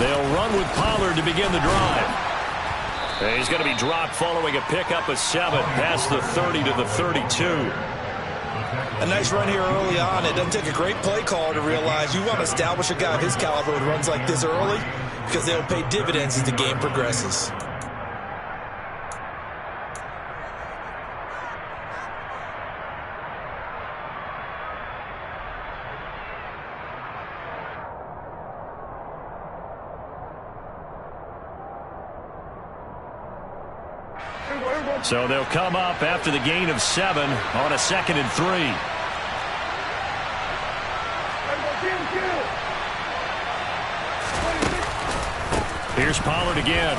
They'll run with Pollard to begin the drive. He's going to be dropped following a pickup of 7 past the 30 to the 32. A nice run here early on. It doesn't take a great play caller to realize you want to establish a guy of his caliber who runs like this early because they'll pay dividends as the game progresses. So they'll come up after the gain of 7 on a 2nd and 3. Here's Pollard again.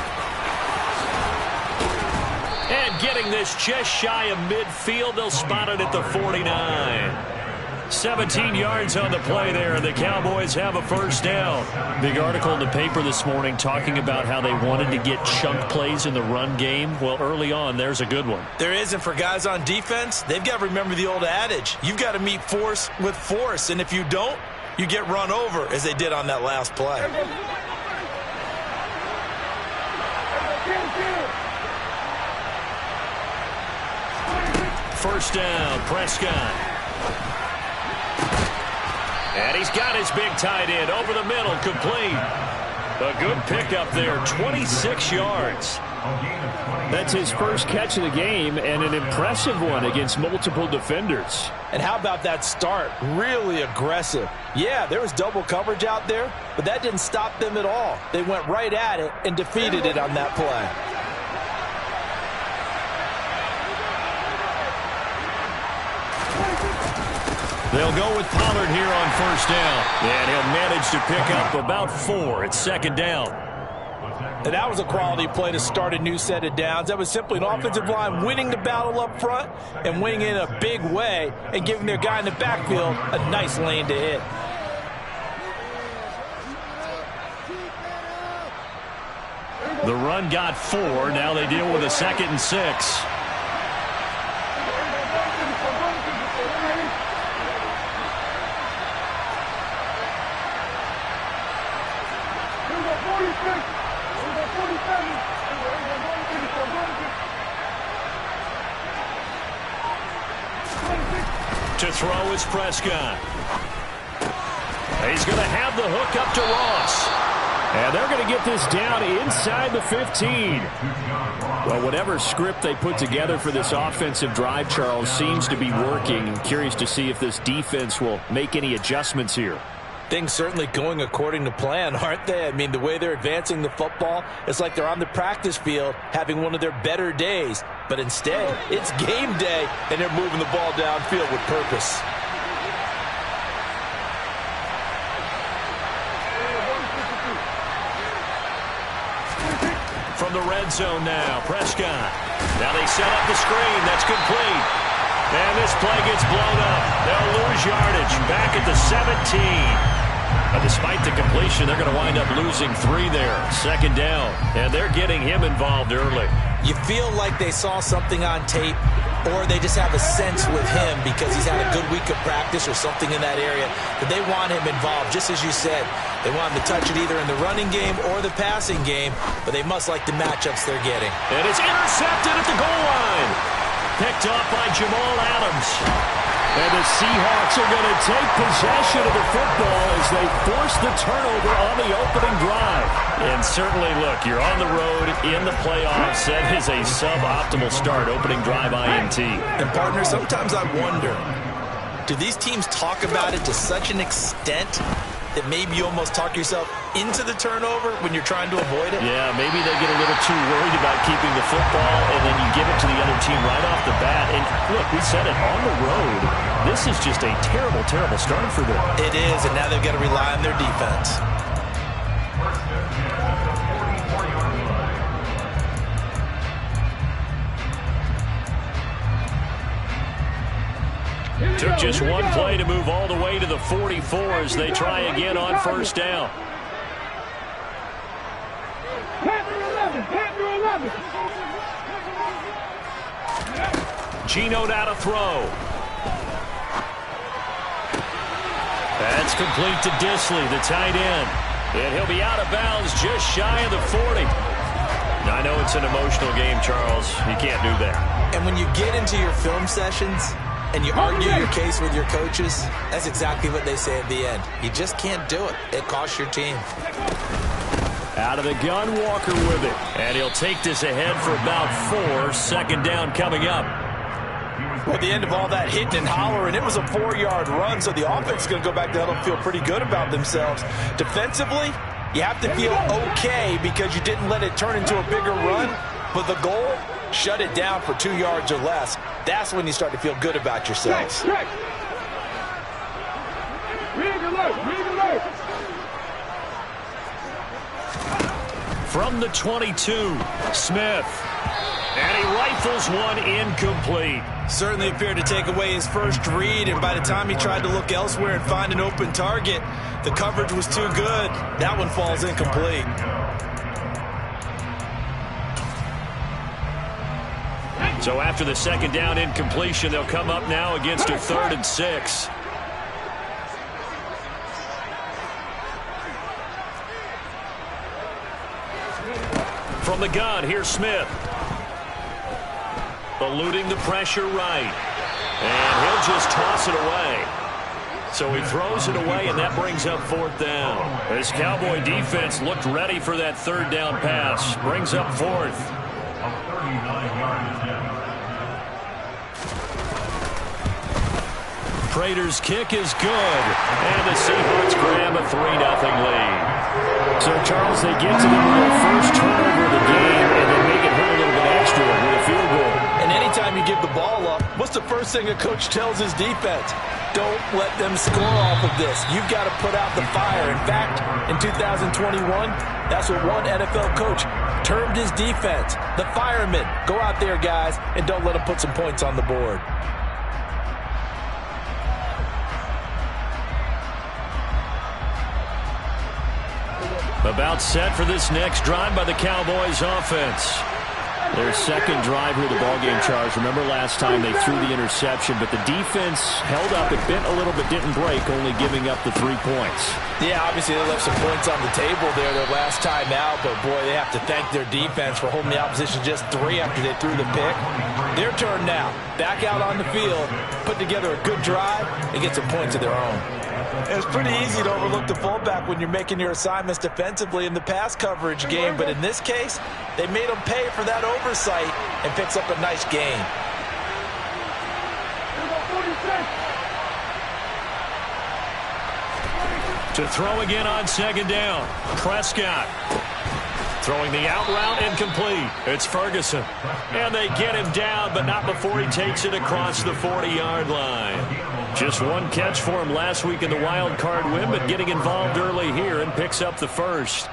And getting this just shy of midfield, they'll spot it at the 49. 17 yards on the play there, and the Cowboys have a first down. Big article in the paper this morning talking about how they wanted to get chunk plays in the run game. Well, early on, there's a good one. There is, and for guys on defense, they've got to remember the old adage. You've got to meet force with force, and if you don't, you get run over, as they did on that last play. First down, Prescott. And he's got his big tight end over the middle, complete. A good pickup there, 26 yards. That's his first catch of the game, and an impressive one against multiple defenders. And how about that start? Really aggressive. Yeah, there was double coverage out there, but that didn't stop them at all. They went right at it and defeated it on that play. They'll go with Pollard here on first down. And he'll manage to pick up about 4 at 2nd down. And that was a quality play to start a new set of downs. That was simply an offensive line winning the battle up front and winning in a big way and giving their guy in the backfield a nice lane to hit. The run got 4. Now they deal with a 2nd and 6. To throw is Prescott. He's going to have the hook up to Ross. And they're going to get this down inside the 15. Well, whatever script they put together for this offensive drive, Charles, seems to be working. I'm curious to see if this defense will make any adjustments here. Things certainly going according to plan, aren't they? I mean, the way they're advancing the football, it's like they're on the practice field having one of their better days. But instead, it's game day, and they're moving the ball downfield with purpose. From the red zone now, Prescott. Now they set up the screen. That's complete. And this play gets blown up. They'll lose yardage back at the 17. Despite the completion, they're going to wind up losing 3 there. 2nd down. And they're getting him involved early. You feel like they saw something on tape, or they just have a sense with him because he's had a good week of practice or something in that area that they want him involved. Just as you said, they want him to touch it either in the running game or the passing game, but they must like the matchups they're getting. And it's intercepted at the goal line. Picked off by Jamal Adams. And the Seahawks are going to take possession of the football as they force the turnover on the opening drive. And certainly, look, you're on the road in the playoffs. That is a suboptimal start, opening drive INT. And, partner, sometimes I wonder, do these teams talk about it to such an extent that maybe you almost talk yourself into the turnover when you're trying to avoid it? Yeah, maybe they get a little too worried about keeping the football, and then you give it to the other team right off the bat. And look, we said it, on the road, this is just a terrible, terrible start for them. It is, and now they've got to rely on their defense. Took just one play to move all the way to the 44 as they try again on first down. Geno now to throw. That's complete to Disley, the tight end. And he'll be out of bounds just shy of the 40. I know it's an emotional game, Charles. You can't do that. And when you get into your film sessions and you argue your case with your coaches, that's exactly what they say at the end. You just can't do it. It costs your team. Out of the gun, Walker with it. And he'll take this ahead for about 4. Second down coming up. Well, at the end of all that hitting and hollering, it was a 4-yard run, so the offense is going to go back to huddle and feel pretty good about themselves. Defensively, you have to feel okay because you didn't let it turn into a bigger run. But the goal, shut it down for 2 yards or less. That's when you start to feel good about yourselves. From the 22, Smith. And he rifles one incomplete. Certainly appeared to take away his first read, and by the time he tried to look elsewhere and find an open target, the coverage was too good. That one falls incomplete. So after the second down incompletion, they'll come up now against a 3rd and 6. From the gun, here's Smith. Eluding the pressure right. And he'll just toss it away. So he throws it away, and that brings up 4th down. This Cowboy defense looked ready for that 3rd down pass. Brings up 4th. Prater's kick is good. And the Seahawks grab a 3-0 lead. So, Charles, they get to them with their first turnover of the game, and they make it hurt a little bit extra with a field goal. And anytime you give the ball up, what's the first thing a coach tells his defense? Don't let them score off of this. You've got to put out the fire. In fact, in 2021, that's what one NFL coach termed his defense. The firemen. Go out there, guys, and don't let them put some points on the board. About set for this next drive by the Cowboys offense. Their second drive here of the ballgame, Charles. Remember last time they threw the interception, but the defense held up. It bent a little bit, didn't break, only giving up the 3 points. Yeah, obviously they left some points on the table there their last time out, but boy, they have to thank their defense for holding the opposition just 3 after they threw the pick. Their turn now. Back out on the field, put together a good drive, and get some points of their own. It's pretty easy to overlook the fullback when you're making your assignments defensively in the pass coverage game, but in this case, they made him pay for that oversight and picks up a nice gain. To throw again on second down. Prescott. Throwing the out route incomplete. It's Ferguson. And they get him down, but not before he takes it across the 40-yard line. Just one catch for him last week in the wild card win, but getting involved early here and picks up the first.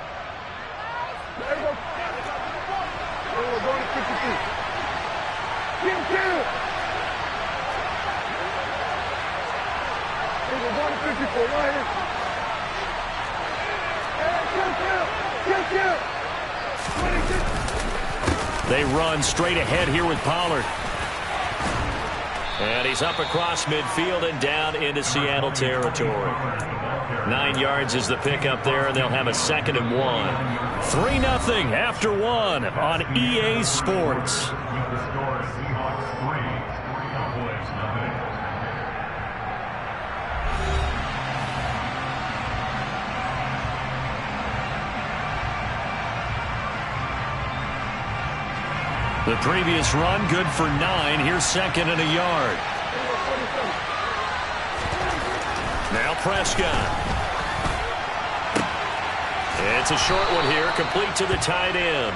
They run straight ahead here with Pollard. And he's up across midfield and down into Seattle territory. 9 yards is the pickup there, and they'll have a 2nd and 1. 3-0 after 1 on EA Sports. The previous run, good for 9. Here's 2nd and a yard. Now Prescott. It's a short one here, complete to the tight end.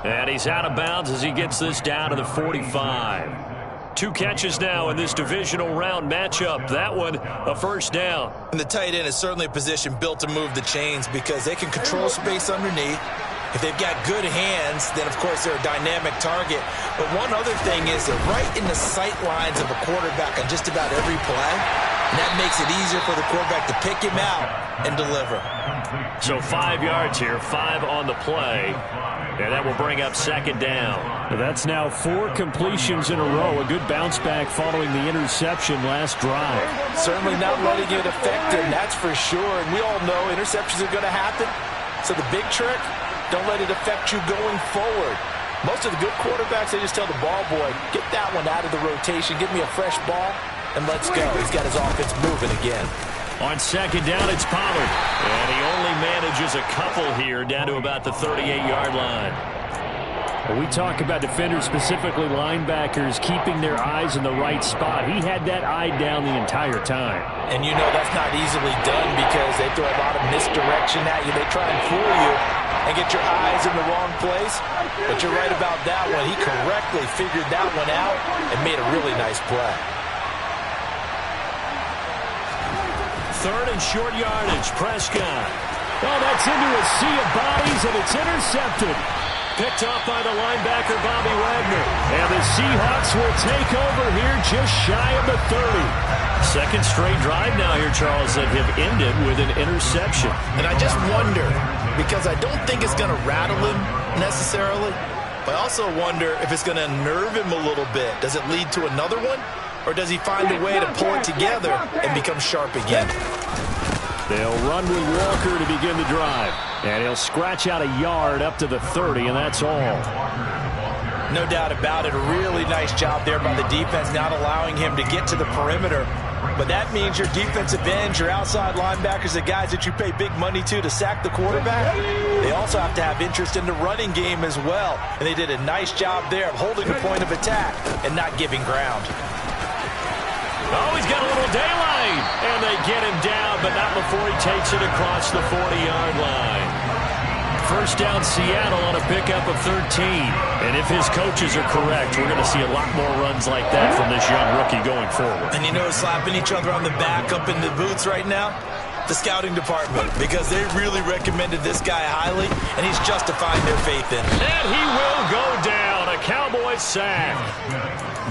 And he's out of bounds as he gets this down to the 45. 2 catches now in this divisional round matchup. That one, a first down. And the tight end is certainly a position built to move the chains because they can control space underneath. If they've got good hands, then, of course, they're a dynamic target. But one other thing is they're right in the sight lines of a quarterback on just about every play. And that makes it easier for the quarterback to pick him out and deliver. So 5 yards here, 5 on the play. And that will bring up second down. That's now 4 completions in a row. A good bounce back following the interception last drive. Certainly not letting it affect him, that's for sure. And we all know interceptions are going to happen. So the big trick, don't let it affect you going forward. Most of the good quarterbacks, they just tell the ball boy, get that one out of the rotation, give me a fresh ball, and let's go. He's got his offense moving again. On second down, it's Pollard. And he only manages a couple here down to about the 38-yard line. We talk about defenders, specifically linebackers, keeping their eyes in the right spot. He had that eye down the entire time. And you know that's not easily done because they throw a lot of misdirection at you. They try and fool you and get your eyes in the wrong place. But you're right about that one. He correctly figured that one out and made a really nice play. Third and short yardage, Prescott. Oh, that's into a sea of bodies, and it's intercepted. Picked off by the linebacker, Bobby Wagner. And the Seahawks will take over here just shy of the 30. Second straight drive now here, Charles, that have ended with an interception. And I just wonder, because I don't think it's going to rattle him necessarily, but I also wonder if it's going to unnerve him a little bit. Does it lead to another one? Or does he find a way to pull it together and become sharp again? They'll run with Walker to begin the drive. And he'll scratch out a yard up to the 30, and that's all. No doubt about it. A really nice job there by the defense, not allowing him to get to the perimeter. But that means your defensive ends, your outside linebackers, the guys that you pay big money to sack the quarterback, they also have to have interest in the running game as well. And they did a nice job there of holding the point of attack and not giving ground. Oh, he's got a little daylight. And they get him down, but not before he takes it across the 40-yard line. First down, Seattle on a pickup of 13. And if his coaches are correct, we're going to see a lot more runs like that from this young rookie going forward. And you know, slapping each other on the back up in the boots right now? The scouting department, because they really recommended this guy highly, and he's justifying their faith in him. And he will go down. A Cowboy sack.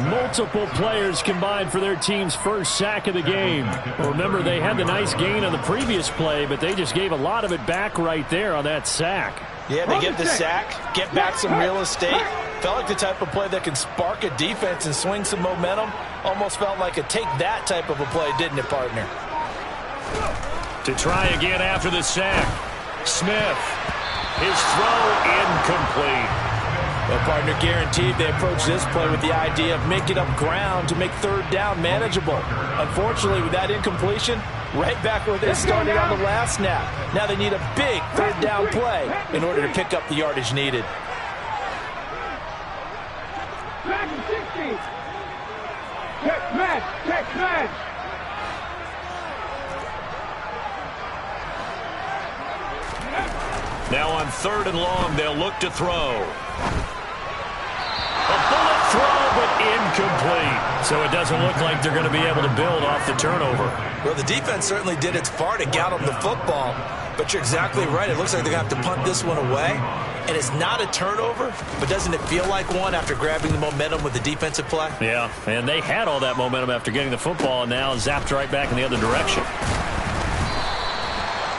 Multiple players combined for their team's first sack of the game. Remember, they had the nice gain on the previous play, but they just gave a lot of it back right there on that sack. Yeah, they get the sack, get back some real estate. Felt like the type of play that can spark a defense and swing some momentum. Almost felt like a take-that type of a play, didn't it, partner? To try again after the sack. Smith. His throw incomplete. Well, partner, guaranteed they approach this play with the idea of making up ground to make third down manageable. Unfortunately, with that incompletion, right back where they started on the last snap. Now they need a big third down play in order to pick up the yardage needed. Check man. Now on third and long, they'll look to throw. A bullet throw, but incomplete. So it doesn't look like they're going to be able to build off the turnover. Well, the defense certainly did its part to get them the football. But you're exactly right. It looks like they're going to have to punt this one away. And it's not a turnover, but doesn't it feel like one after grabbing the momentum with the defensive play? Yeah, and they had all that momentum after getting the football and now zapped right back in the other direction.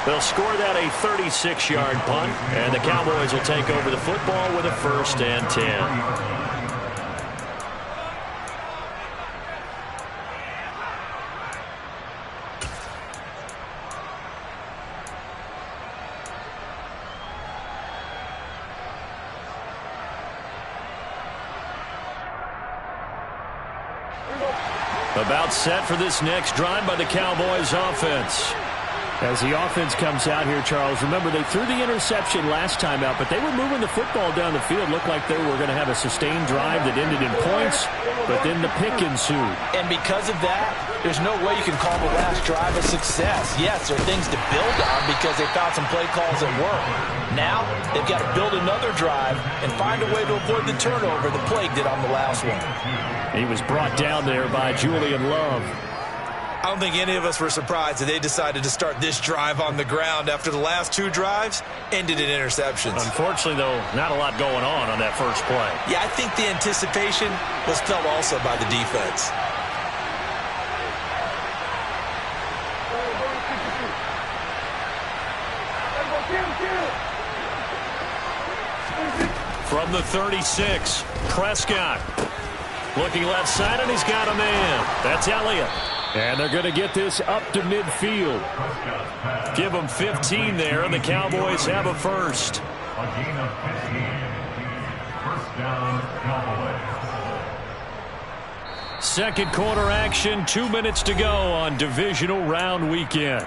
They'll score that a 36-yard punt, and the Cowboys will take over the football with a 1st and 10. About set for this next drive by the Cowboys offense. As the offense comes out here, Charles, remember they threw the interception last time out, but they were moving the football down the field. Looked like they were going to have a sustained drive that ended in points, but then the pick ensued. And because of that, there's no way you can call the last drive a success. Yes, there are things to build on because they found some play calls that work. Now, they've got to build another drive and find a way to avoid the turnover the Plague did on the last one. He was brought down there by Julian Love. I don't think any of us were surprised that they decided to start this drive on the ground after the last two drives ended in interceptions. Unfortunately, though, not a lot going on that first play. Yeah, I think the anticipation was felt also by the defense. from the 36. Prescott looking left side, and he's got a man. That's Elliott. And they're going to get this up to midfield. Give them 15 there, and the Cowboys have a first. A gain of 15. First down, Cowboys. Second quarter action, 2 minutes to go on divisional round weekend.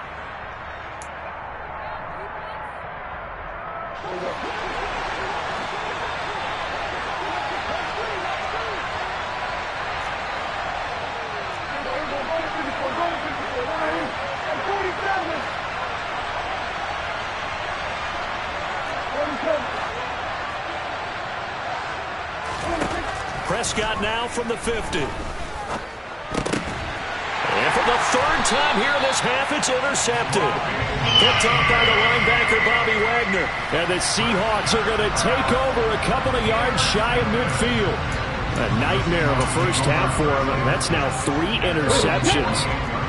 Prescott now from the 50. And for the third time here in this half, it's intercepted. Picked off by the linebacker, Bobby Wagner. And the Seahawks are going to take over a couple of yards shy of midfield. A nightmare of a first half for him. That's now 3 interceptions.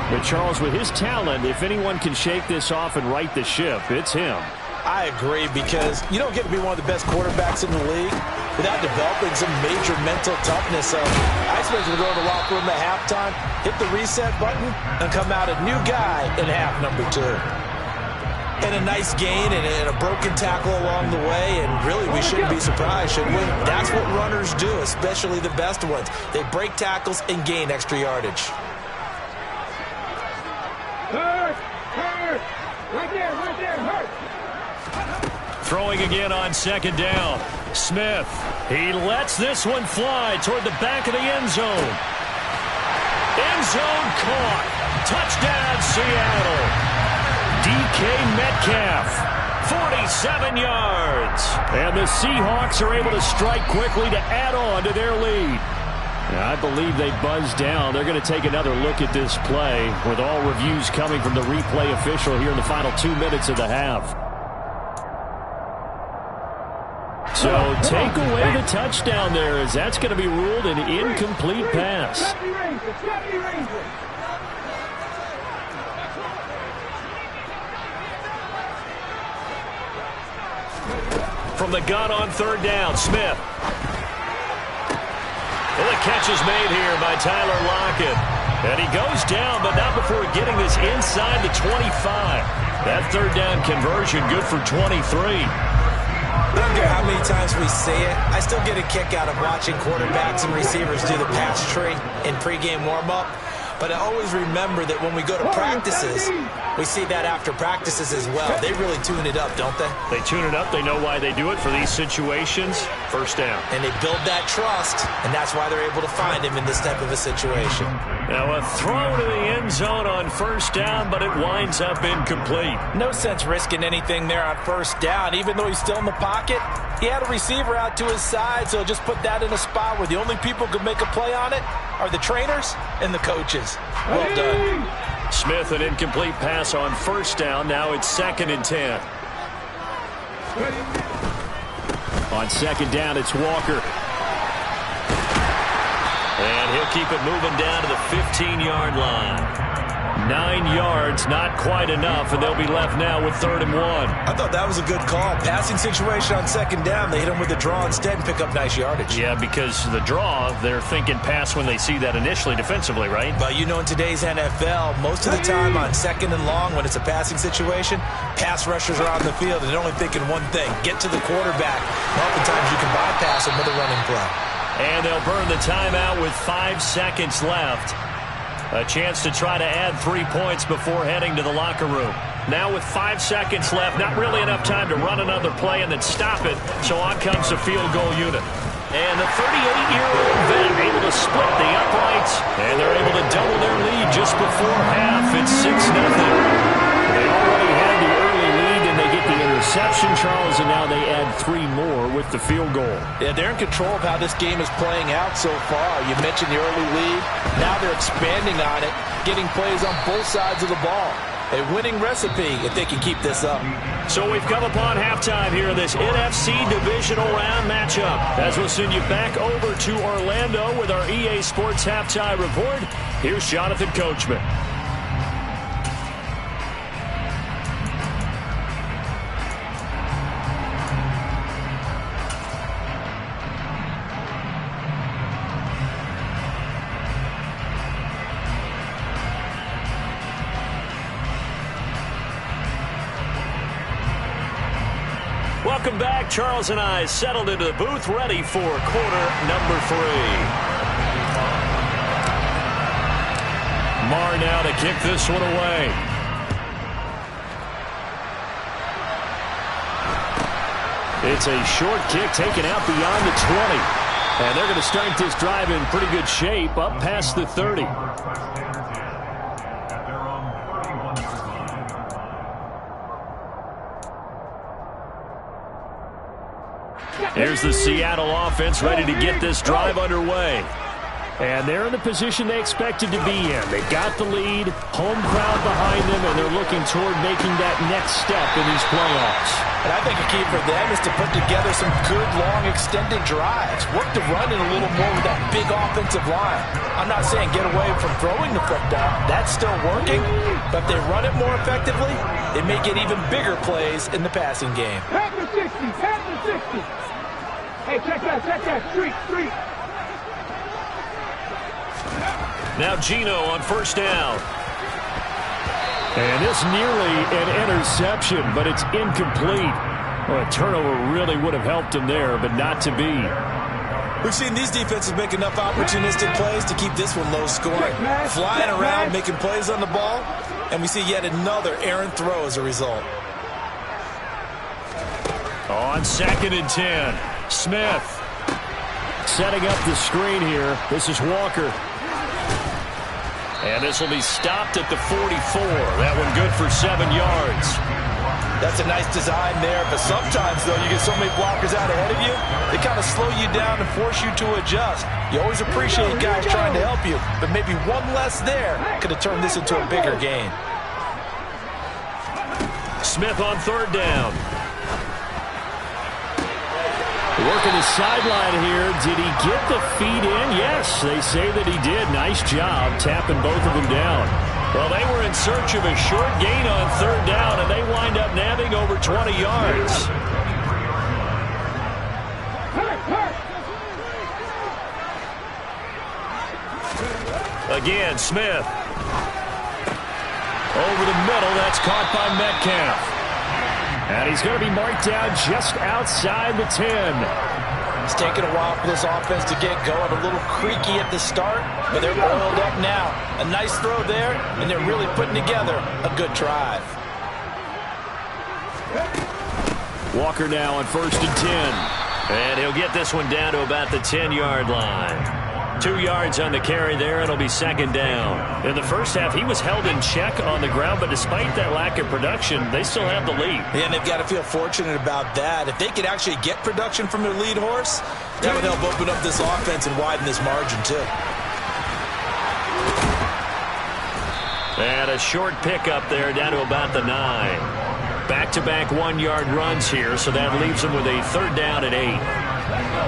But Charles, with his talent, if anyone can shake this off and right the ship, it's him. I agree, because you don't get to be one of the best quarterbacks in the league without developing some major mental toughness. So I expect him to go to the locker room at halftime, hit the reset button, and come out a new guy in half number 2. And a nice gain and a broken tackle along the way, and really we shouldn't be surprised, should we? That's what runners do, especially the best ones. They break tackles and gain extra yardage. Hurt! Right there, hurt! Throwing again on second down. Smith, he lets this one fly toward the back of the end zone. End zone caught. Touchdown, Seattle. DK Metcalf, 47 yards. And the Seahawks are able to strike quickly to add on to their lead. I believe they buzzed down. They're going to take another look at this play, with all reviews coming from the replay official here in the final 2 minutes of the half. So take away the touchdown there, as that's going to be ruled an incomplete pass. From the gun on third down, Smith. And the catch is made here by Tyler Lockett. And he goes down, but not before getting this inside the 25. That third down conversion good for 23. I don't care how many times we say it, I still get a kick out of watching quarterbacks and receivers do the pass tree in pregame warm-up. But I always remember that when we go to practices, we see that after practices as well. They really tune it up, don't they? They tune it up. They know why they do it for these situations. First down. And they build that trust, and that's why they're able to find him in this type of a situation. Now a throw to the end zone on first down, but it winds up incomplete. No sense risking anything there on first down. Even though he's still in the pocket, he had a receiver out to his side, so just put that in a spot where the only people who can make a play on it are the trainers and the coaches. Well done. Smith, an incomplete pass on first down. Now it's 2nd and 10. On second down, it's Walker. And he'll keep it moving down to the 15-yard line. 9 yards, not quite enough, and they'll be left now with 3rd and 1. I thought that was a good call. Passing situation on second down, they hit him with the draw instead and pick up nice yardage. Yeah, because the draw, they're thinking pass when they see that initially defensively, right? But you know, in today's NFL, most of the time on second and long, when it's a passing situation, pass rushers are on the field and they're only thinking one thing: get to the quarterback. Oftentimes you can bypass him with a running play. And they'll burn the timeout with 5 seconds left. A chance to try to add 3 points before heading to the locker room. Now with 5 seconds left, not really enough time to run another play and then stop it, so on comes the field goal unit. And the 38-year-old vet able to split the uprights, and they're able to double their lead just before half. It's 6-0. They already had the early lead, and they get the interception, Charles, and now they add 3 more with the field goal. Yeah, they're in control of how this game is playing out so far. You mentioned the early lead. Now they're expanding on it, getting plays on both sides of the ball. A winning recipe if they can keep this up. So we've come upon halftime here in this NFC Divisional Round matchup. As we'll send you back over to Orlando with our EA Sports Halftime Report, here's Jonathan Coachman. Welcome back. Charles and I settled into the booth, ready for quarter number 3. Marr now to kick this one away. It's a short kick taken out beyond the 20. And they're going to start this drive in pretty good shape, up past the 30. Here's the Seattle offense ready to get this drive underway. And they're in the position they expected to be in. They got the lead, home crowd behind them, and they're looking toward making that next step in these playoffs. And I think a key for them is to put together some good, long, extended drives. Work the run in a little more with that big offensive line. I'm not saying get away from throwing the football. That's still working. But if they run it more effectively, they may get even bigger plays in the passing game. Half the 60, half the 60. Hey, check that, street. Now Geno on first down. And this nearly an interception, but it's incomplete. Well, a turnover really would have helped him there, but not to be. We've seen these defenses make enough opportunistic plays to keep this one low scoring. Flying around, making plays on the ball, and we see yet another errant throw as a result. On 2nd and 10, Smith. Setting up the screen here. This is Walker. And this will be stopped at the 44. That one good for 7 yards. That's a nice design there, but sometimes, though, you get so many blockers out ahead of you, they kind of slow you down and force you to adjust. You always appreciate guys trying to help you, but maybe one less there could have turned this into a bigger game. Smith on 3rd down. Working the sideline here. Did he get the feet in? Yes, they say that he did. Nice job tapping both of them down. Well, they were in search of a short gain on 3rd down, and they wind up nabbing over 20 yards. Again, Smith. Over the middle, that's caught by Metcalf. And he's going to be marked down just outside the 10. It's taken a while for this offense to get going. A little creaky at the start, but they're oiled up now. A nice throw there, and they're really putting together a good drive. Walker now on 1st and 10. And he'll get this one down to about the 10-yard line. 2 yards on the carry there, and it'll be 2nd down. In the first half, he was held in check on the ground, but despite that lack of production, they still have the lead. Yeah, and they've got to feel fortunate about that. If they could actually get production from their lead horse, that would help open up this offense and widen this margin, too. And a short pickup there down to about the 9. Back-to-back 1-yard runs here, so that leaves them with a 3rd down and 8.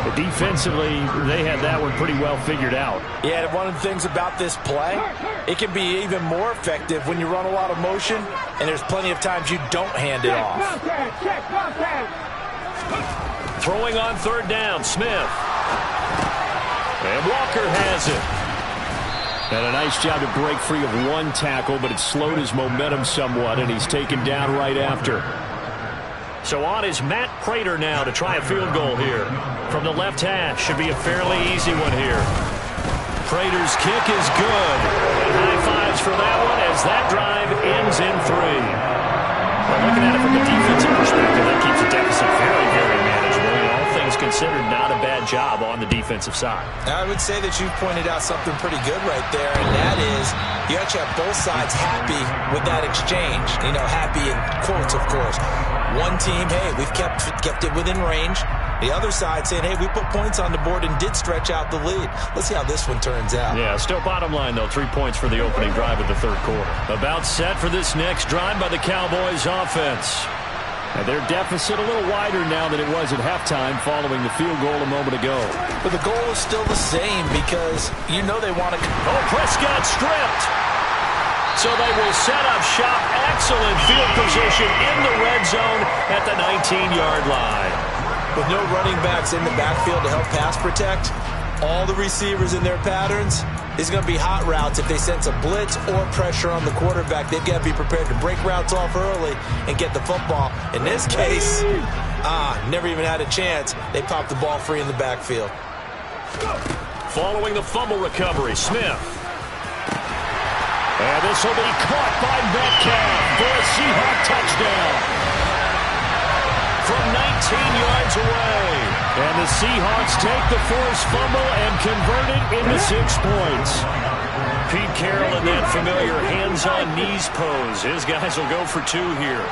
But defensively, they had that one pretty well figured out. Yeah, and one of the things about this play, it can be even more effective when you run a lot of motion, and there's plenty of times you don't hand it off. Throwing on 3rd down, Smith. And Walker has it. And a nice job to break free of one tackle, but it slowed his momentum somewhat, and he's taken down right after. So on is Matt Prater now to try a field goal here. From the left hash, should be a fairly easy one here. Prater's kick is good. And high fives for that one as that drive ends in 3. Well, looking at it from a defensive perspective, that keeps the deficit very, very manageable. And all things considered, not a bad job on the defensive side. I would say that you pointed out something pretty good right there, and that is you actually have both sides happy with that exchange. You know, happy in quotes, of course. One team, hey, we've kept it within range. The other side saying, hey, we put points on the board and did stretch out the lead. Let's see how this one turns out. Yeah, still bottom line, though, 3 points for the opening drive of the 3rd quarter. About set for this next drive by the Cowboys offense. And their deficit a little wider now than it was at halftime following the field goal a moment ago. But the goal is still the same because you know they want to... Oh, Prescott stripped. So they will set up shop. Excellent field position in the red zone at the 19-yard line. With no running backs in the backfield to help pass protect, all the receivers in their patterns is going to be hot routes if they sense a blitz or pressure on the quarterback. They've got to be prepared to break routes off early and get the football. In this case, Never even had a chance. They popped the ball free in the backfield. Following the fumble recovery, Smith. And this will be caught by Metcalf for a Seahawk touchdown. From 19 yards away. And the Seahawks take the forced fumble and convert it into 6 points. Pete Carroll in that familiar hands-on-knees pose. His guys will go for 2 here.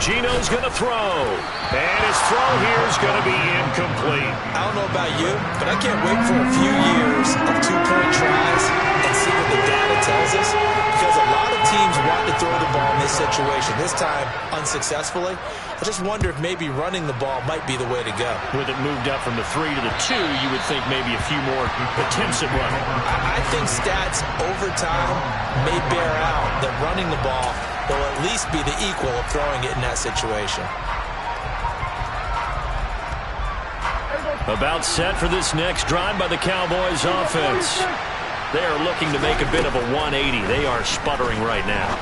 Geno's going to throw. And his throw here is going to be incomplete. I don't know about you, but I can't wait for a few years of 2-point tries and see what the data tells us. Because a lot of teams want to throw the ball in this situation. This time, unsuccessfully. I just wonder if maybe running the ball might be the way to go. With it moved up from the 3 to the 2, you would think maybe a few more attempts at running. I think stats over time may bear out that running the ball will at least be the equal of throwing it in that situation. About set for this next drive by the Cowboys offense. They are looking to make a bit of a 180. They are sputtering right now.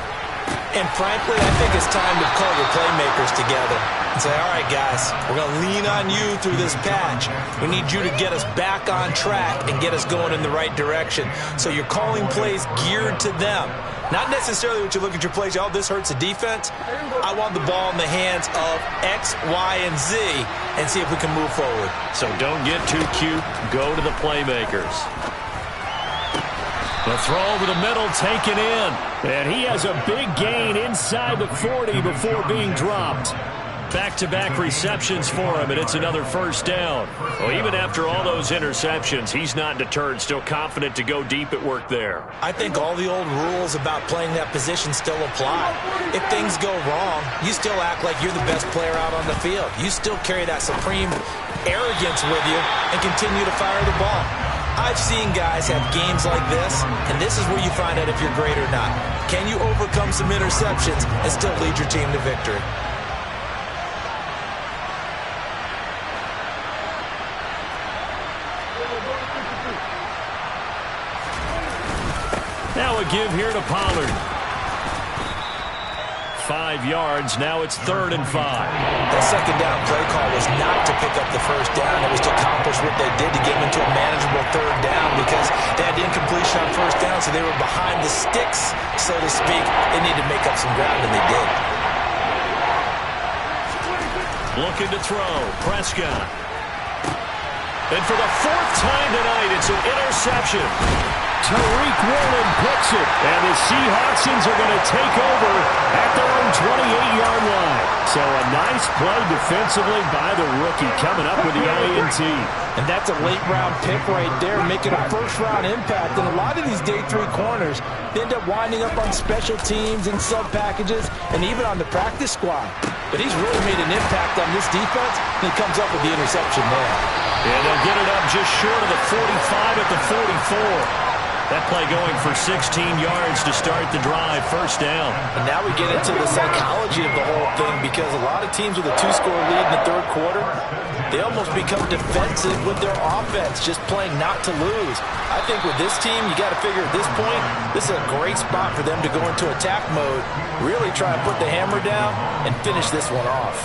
And frankly, I think it's time to call your playmakers together and say, all right, guys, we're going to lean on you through this patch. We need you to get us back on track and get us going in the right direction. So you're calling plays geared to them. Not necessarily what you look at your plays, oh, this hurts the defense. I want the ball in the hands of X, Y, and Z and see if we can move forward. So don't get too cute. Go to the playmakers. The throw over the middle taken in. And he has a big gain inside the 40 before being dropped. Back-to-back receptions for him, and it's another first down. Well, even after all those interceptions, he's not deterred, still confident to go deep at work there. I think all the old rules about playing that position still apply. If things go wrong, you still act like you're the best player out on the field. You still carry that supreme arrogance with you and continue to fire the ball. I've seen guys have games like this, and this is where you find out if you're great or not. Can you overcome some interceptions and still lead your team to victory? Now a give here to Pollard. 5 yards. Now it's 3rd and 5. That second down play call was not to pick up the first down. It was to accomplish what they did to get them into a manageable 3rd down because they had incompletion on first down, so they were behind the sticks, so to speak. They needed to make up some ground, and they did. Looking to throw. Prescott. And for the 4th time tonight, it's an interception. Tariq Woolen picks it, and the Seahawksins are going to take over at their own 28-yard line. So a nice play defensively by the rookie coming up with the INT. And that's a late-round pick right there, making a first-round impact. And a lot of these day 3 corners end up winding up on special teams and sub-packages and even on the practice squad. But he's really made an impact on this defense, and he comes up with the interception there. And they'll get it up just short of the 45 at the 44. That play going for 16 yards to start the drive, first down. And now we get into the psychology of the whole thing because a lot of teams with a 2-score lead in the 3rd quarter, they almost become defensive with their offense, just playing not to lose. I think with this team, you got to figure at this point, this is a great spot for them to go into attack mode, really try and put the hammer down and finish this one off.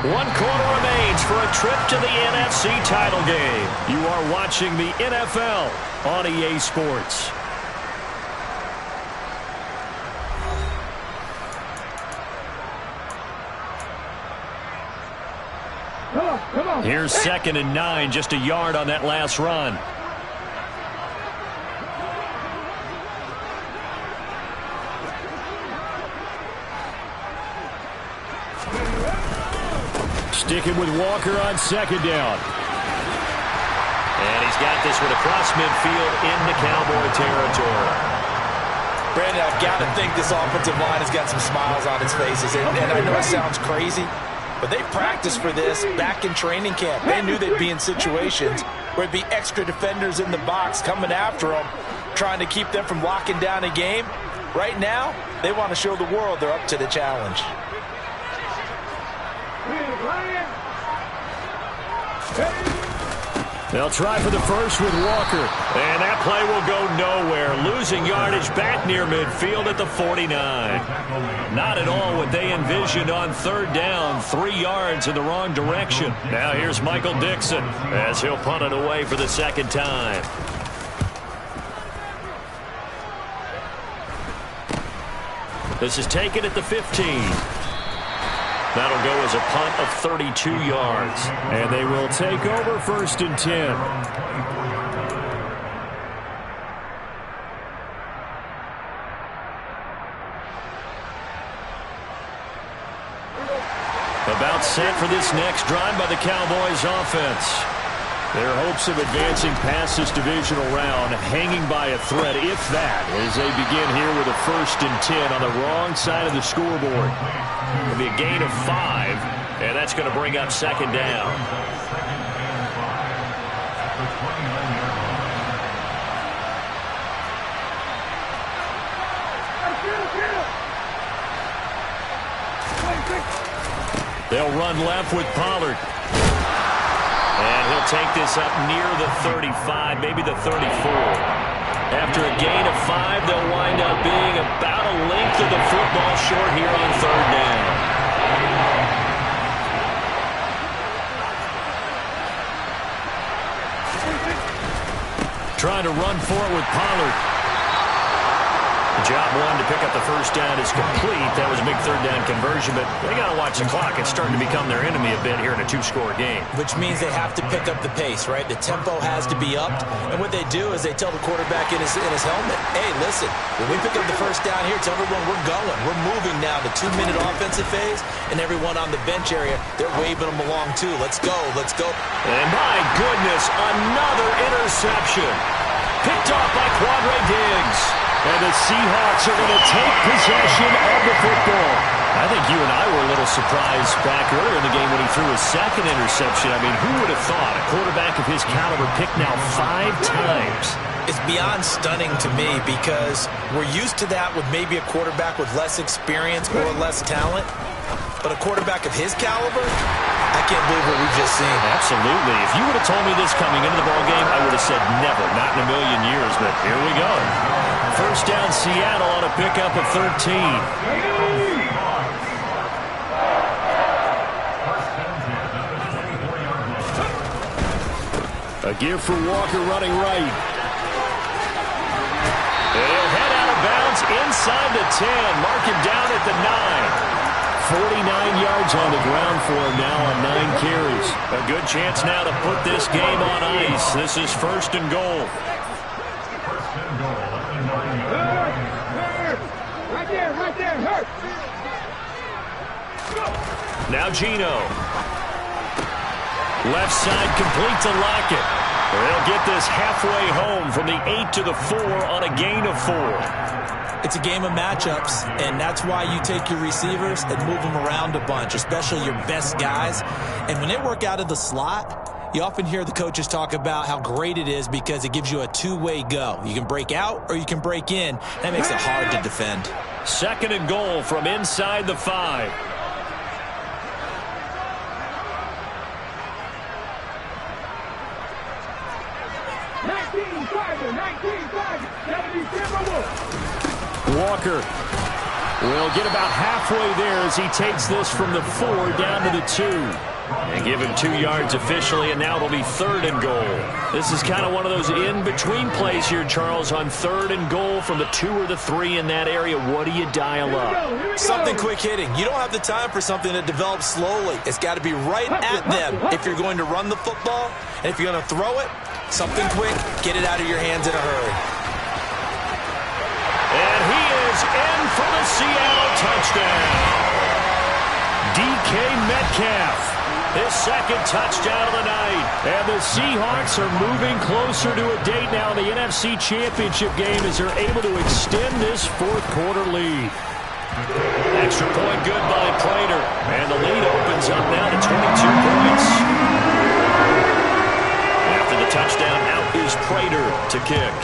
1 quarter remains for a trip to the NFC title game. You are watching the NFL on EA Sports. Come on. Here's 2nd and 9, just a yard on that last run. Sticking with Walker on 2nd down. And he's got this one across midfield into Cowboy territory. Brandon, I've got to think this offensive line has got some smiles on its faces. And I know it sounds crazy, but they practiced for this back in training camp. They knew they'd be in situations where it'd be extra defenders in the box coming after them, trying to keep them from locking down a game. Right now, they want to show the world they're up to the challenge. They'll try for the first with Walker. And that play will go nowhere. losing yardage back near midfield at the 49. Not at all what they envisioned on third down. 3 yards in the wrong direction. Now here's Michael Dixon as he'll punt it away for the second time. This is taken at the 15. That'll go as a punt of 32 yards. And they will take over 1st and 10. About set for this next drive by the Cowboys offense. Their hopes of advancing past this divisional round hanging by a thread, if that, as they begin here with a 1st and 10 on the wrong side of the scoreboard. It'll be a gain of 5, and that's going to bring up 2nd down. They'll run left with Pollard. And he'll take this up near the 35, maybe the 34. After a gain of 5, they'll wind up being about a length of the football short here on 3rd down. Trying to run for it with Pollard. Job 1 to pick up the 1st down is complete. That was a big 3rd down conversion, but they got to watch the clock. It's starting to become their enemy a bit here in a 2-score game. Which means they have to pick up the pace, right? The tempo has to be upped. And what they do is they tell the quarterback in his helmet, hey, listen, when we pick up the 1st down here, tell everyone we're going. We're moving now. The 2-minute offensive phase, and everyone on the bench area, they're waving them along too. Let's go, let's go. And my goodness, another interception. Picked off by Quandre Diggs. And the Seahawks are going to take possession of the football. I think you and I were a little surprised back earlier in the game when he threw his 2nd interception. I mean, who would have thought a quarterback of his caliber picked now 5 times? It's beyond stunning to me because we're used to that with maybe a quarterback with less experience or less talent. But a quarterback of his caliber, I can't believe what we've just seen. Absolutely. If you would have told me this coming into the ballgame, I would have said never, not in a million years. But here we go. 1st down Seattle on a pickup of 13. A give for Walker running right. He'll head out of bounds inside the 10. Mark him down at the 9. 49 yards on the ground for him now on 9 carries. A good chance now to put this game on ice. This is 1st and goal. Right there, hurt. Now Geno. Left side complete to Lockett. They'll get this halfway home from the 8 to the 4 on a gain of 4. It's a game of matchups, and that's why you take your receivers and move them around a bunch, especially your best guys. And when they work out of the slot, you often hear the coaches talk about how great it is because it gives you a two-way go. You can break out or you can break in. That makes it hard to defend. 2nd and goal from inside the 5. Walker will get about halfway there as he takes this from the 4 down to the 2. And give him 2 yards officially, and now it'll be 3rd and goal. This is kind of one of those in-between plays here, Charles, on 3rd and goal from the 2 or the 3 in that area. What do you dial up? Something quick hitting. You don't have the time for something that develops slowly. It's got to be right at them if you're going to run the football. And if you're going to throw it, something quick, get it out of your hands in a hurry. And he is in for the Seattle touchdown. DK Metcalf. His 2nd touchdown of the night. And the Seahawks are moving closer to a date now in the NFC Championship game as they're able to extend this 4th quarter lead. Extra point good by Prater. And the lead opens up now to 22 points. After the touchdown, out is Prater to kick.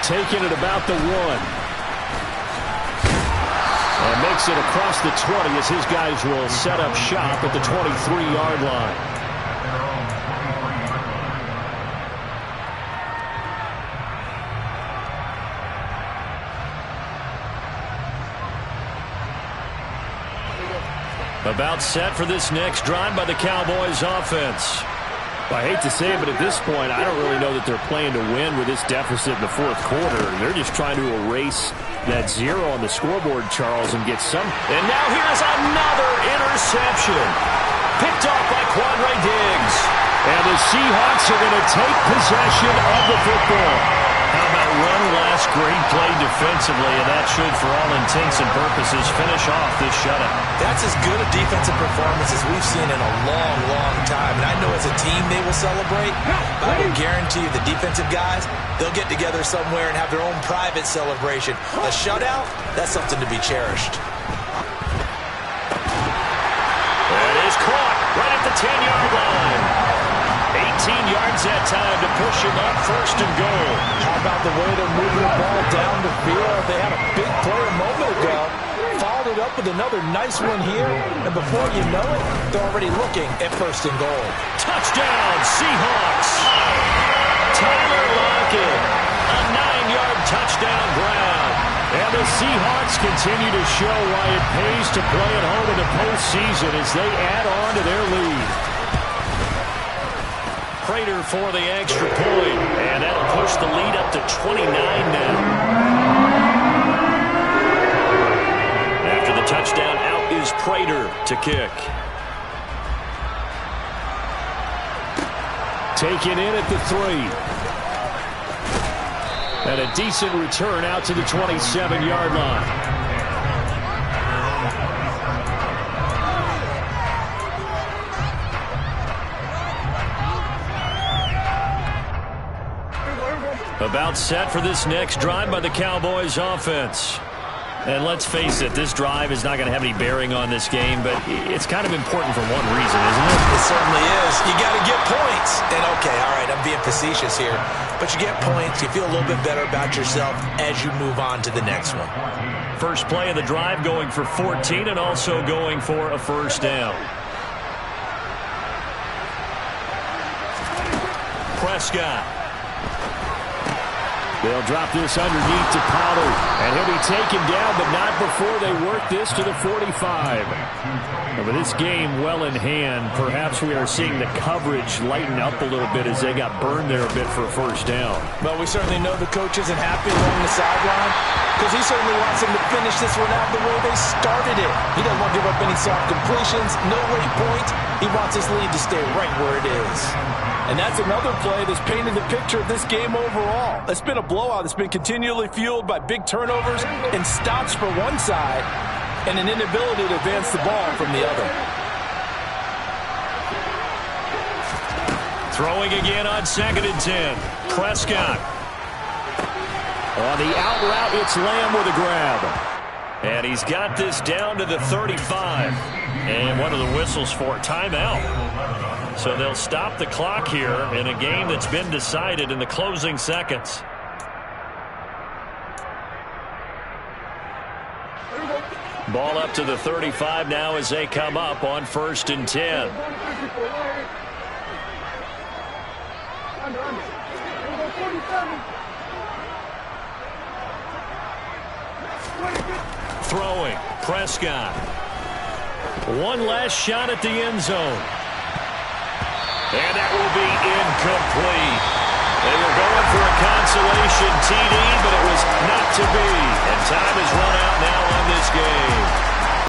Taking it about the 1. And makes it across the 20 as his guys will set up shop at the 23-yard line. About set for this next drive by the Cowboys offense. I hate to say it, but at this point, I don't really know that they're playing to win with this deficit in the fourth quarter. They're just trying to erase that 0 on the scoreboard, Charles, and get some. And now here's another interception. Picked off by Quandre Diggs. And the Seahawks are going to take possession of the football. How about one last great play defensively, and that should, for all intents and purposes, finish off this shutout. That's as good a defensive performance as we've seen in a long, long time. And I know as a team they will celebrate, but I can guarantee you the defensive guys, they'll get together somewhere and have their own private celebration. A shutout, that's something to be cherished. That is caught right at the 10-yard line. 18 yards that time to push him up, first and goal. How about the way they're moving the ball down the field? They had a big play a moment ago. Followed it up with another nice one here. And before you know it, they're already looking at first and goal. Touchdown, Seahawks. Tyler Lockett, a 9-yard touchdown grab. And the Seahawks continue to show why it pays to play at home in the postseason as they add on to their lead. Prater for the extra point, and that'll push the lead up to 29 now. After the touchdown, out is Prater to kick. Taken in at the 3. And a decent return out to the 27-yard line. About set for this next drive by the Cowboys offense. And let's face it, this drive is not going to have any bearing on this game, but it's kind of important for one reason, isn't it? It certainly is. You got to get points. And okay, all right, I'm being facetious here, but you get points, you feel a little bit better about yourself as you move on to the next one. First play of the drive going for 14 and also going for a first down. Prescott. They'll drop this underneath to Pollard, and he'll be taken down, but not before they work this to the 45. And with this game well in hand, perhaps we are seeing the coverage lighten up a little bit as they got burned there a bit for a first down. Well, we certainly know the coach isn't happy along the sideline because he certainly wants them to finish this one out the way they started it. He doesn't want to give up any soft completions, no late points. He wants his lead to stay right where it is. And that's another play that's painted the picture of this game overall. It's been a blowout that's been continually fueled by big turnovers and stops for one side and an inability to advance the ball from the other. Throwing again on 2nd and 10. Prescott. On the out route, it's Lamb with a grab. And he's got this down to the 35. And one of the whistles for timeout. So they'll stop the clock here in a game that's been decided in the closing seconds. Ball up to the 35 now as they come up on 1st and 10. Throwing, Prescott. One last shot at the end zone. And that will be incomplete. They were going for a consolation TD, but it was not to be. And time is run out now on this game.